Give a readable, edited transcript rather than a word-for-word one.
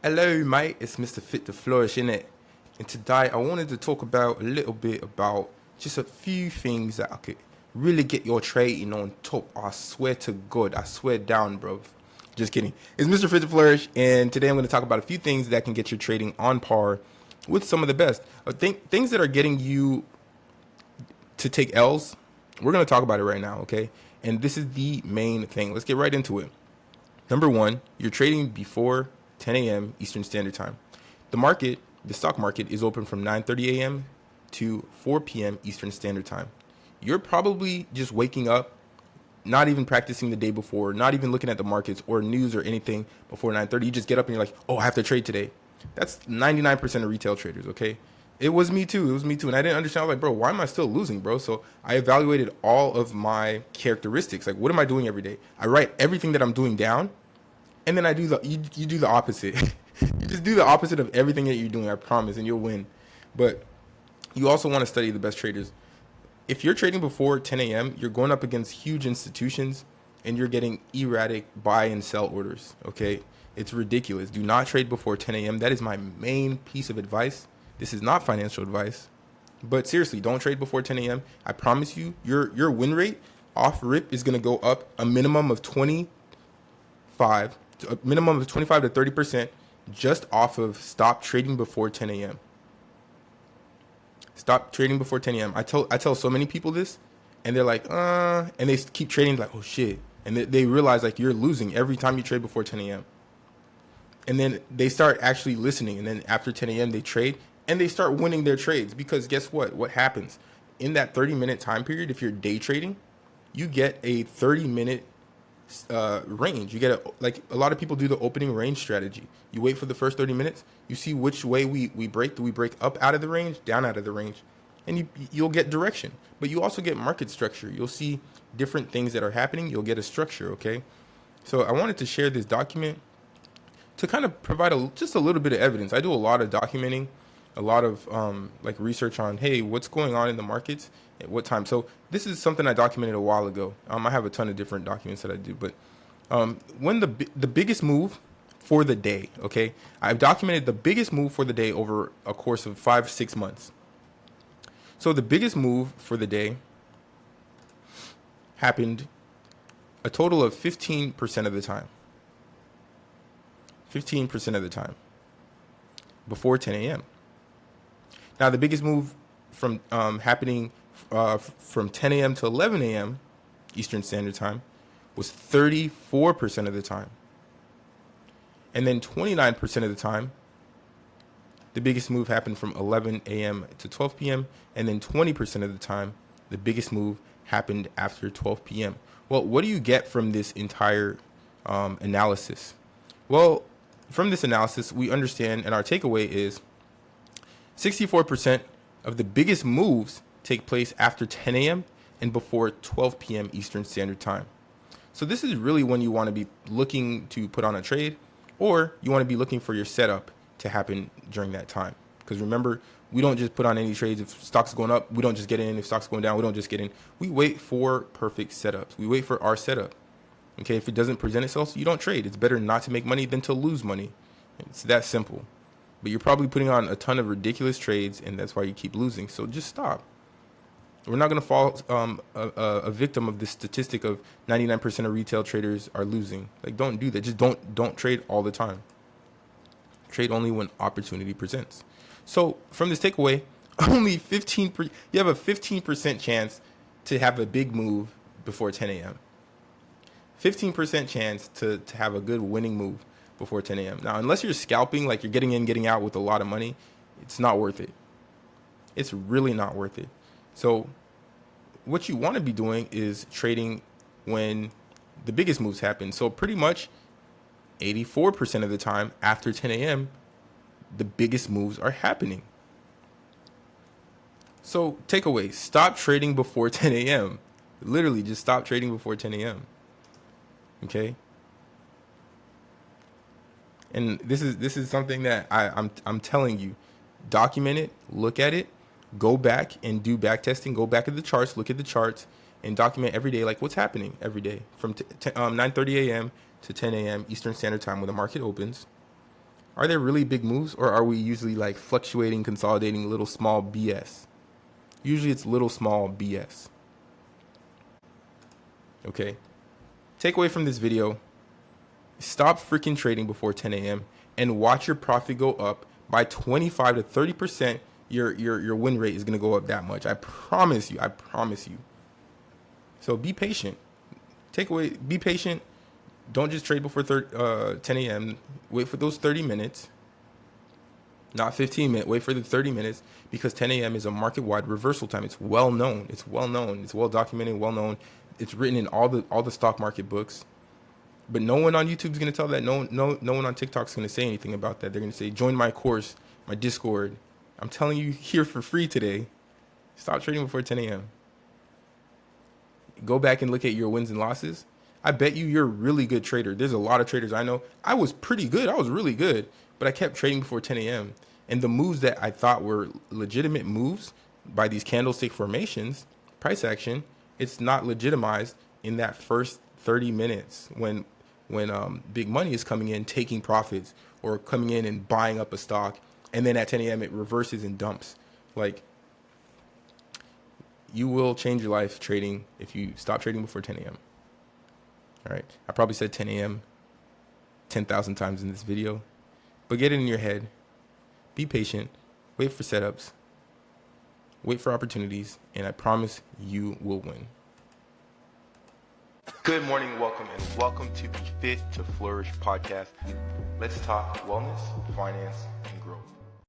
Hello, mate. It's Mr. Fit to Flourish, innit? And today I wanted to talk about a little bit about just a few things that I could really get your trading on top. I swear to God, I swear down, bro. Just kidding. It's Mr. Fit to Flourish, and today I'm going to talk about a few things that can get your trading on par with some of the best. Things that are getting you to take L's. We're going to talk about it right now, okay? And this is the main thing. Let's get right into it. Number one, you're trading before 10 a.m. Eastern Standard Time. The stock market, is open from 9:30 a.m. to 4 p.m. Eastern Standard Time. You're probably just waking up, not even practicing the day before, not even looking at the markets or news or anything before 9:30. You just get up and you're like, oh, I have to trade today. That's 99% of retail traders, okay? It was me too. And I didn't understand. I was like, bro, why am I still losing, bro? So I evaluated all of my characteristics. Like, what am I doing every day? I write everything that I'm doing down, and then you do the opposite. You just do the opposite of everything that you're doing, I promise, and you'll win. But you also want to study the best traders. If you're trading before 10 a.m., you're going up against huge institutions and you're getting erratic buy and sell orders, okay? It's ridiculous. Do not trade before 10 a.m. That is my main piece of advice. This is not financial advice. But seriously, don't trade before 10 a.m. I promise you, your win rate off rip is going to go up a minimum of 25 to 30% just off of stop trading before 10 a.m. Stop trading before 10 a.m. I tell so many people this, and they're like, and they keep trading like, oh shit, and they realize like you're losing every time you trade before 10 a.m. And then they start actually listening, and then after 10 a.m. they trade, and they start winning their trades because guess what? What happens in that 30-minute time period? If you're day trading, you get a 30-minute range. You get like a lot of people do the opening range strategy. You wait for the first 30 minutes. You see which way we break. Do we break up out of the range, down out of the range? And you'll get direction. But you also get market structure. You'll see different things that are happening. You'll get a structure, okay? So I wanted to share this document to kind of provide just a little bit of evidence. I do a lot of documenting, a lot of like research on, hey, what's going on in the markets at what time. So this is something I documented a while ago. I have a ton of different documents that I do, but when the biggest move for the day, okay, I've documented the biggest move for the day over a course of 5-6 months. So the biggest move for the day happened a total of 15% of the time. 15% of the time before 10 a.m. Now, the biggest move from happening from 10 a.m. to 11 a.m. Eastern Standard Time was 34% of the time. And then 29% of the time, the biggest move happened from 11 a.m. to 12 p.m. And then 20% of the time, the biggest move happened after 12 p.m. Well, what do you get from this entire analysis? Well, from this analysis, we understand, and our takeaway is 64% of the biggest moves take place after 10 a.m. and before 12 p.m. Eastern Standard Time. So this is really when you want to be looking to put on a trade, or you want to be looking for your setup to happen during that time. Because remember, we don't just put on any trades. If stock's going up, we don't just get in. If stock's going down, we don't just get in. We wait for perfect setups. We wait for our setup. Okay, if it doesn't present itself, you don't trade. It's better not to make money than to lose money. It's that simple. But you're probably putting on a ton of ridiculous trades, and that's why you keep losing. So just stop. We're not going to fall a victim of this statistic of 99% of retail traders are losing. Like, don't do that. Just don't trade all the time. Trade only when opportunity presents. So from this takeaway, only 15%. You have a 15% chance to have a big move before 10 a.m. 15% chance to have a good winning move before 10 a.m. Now, unless you're scalping, like you're getting in, getting out with a lot of money, it's not worth it. It's really not worth it. So what you want to be doing is trading when the biggest moves happen. So pretty much 84% of the time after 10 a.m., the biggest moves are happening. So takeaway, stop trading before 10 a.m. Literally just stop trading before 10 a.m. Okay? And this is something that I'm telling you. Document it, look at it, go back and do back testing, go back at the charts, look at the charts, and document every day, like what's happening every day from 9:30 a.m. to 10 a.m. Eastern Standard Time when the market opens. Are there really big moves, or are we usually like fluctuating, consolidating little small BS? Usually it's little small BS. Okay. Takeaway from this video: stop freaking trading before 10 a.m. and watch your profit go up by 25 to 30%. Your win rate is gonna go up that much. I promise you. I promise you. So be patient. Takeaway: be patient. Don't just trade before 10 a.m. Wait for those 30 minutes. Not 15 minutes. Wait for the 30 minutes, because 10 a.m. is a market-wide reversal time. It's well known. It's well known. It's well documented. Well known. It's written in all the stock market books. But no one on YouTube is going to tell that. No one on TikTok is going to say anything about that. They're going to say, join my course, my Discord. I'm telling you here for free today. Stop trading before 10 a.m. Go back and look at your wins and losses. I bet you're a really good trader. There's a lot of traders I know. I was pretty good. I was really good. But I kept trading before 10 a.m. And the moves that I thought were legitimate moves by these candlestick formations, price action, it's not legitimized in that first 30 minutes when big money is coming in, taking profits, or coming in and buying up a stock. And then at 10 a.m. it reverses and dumps. Like, you will change your life trading if you stop trading before 10 a.m. All right. I probably said 10 a.m. 10,000 times in this video, but get it in your head. Be patient. Wait for setups. Wait for opportunities, and I promise you will win. Good morning, welcome to the Fit to Flourish podcast. Let's talk wellness, finance, and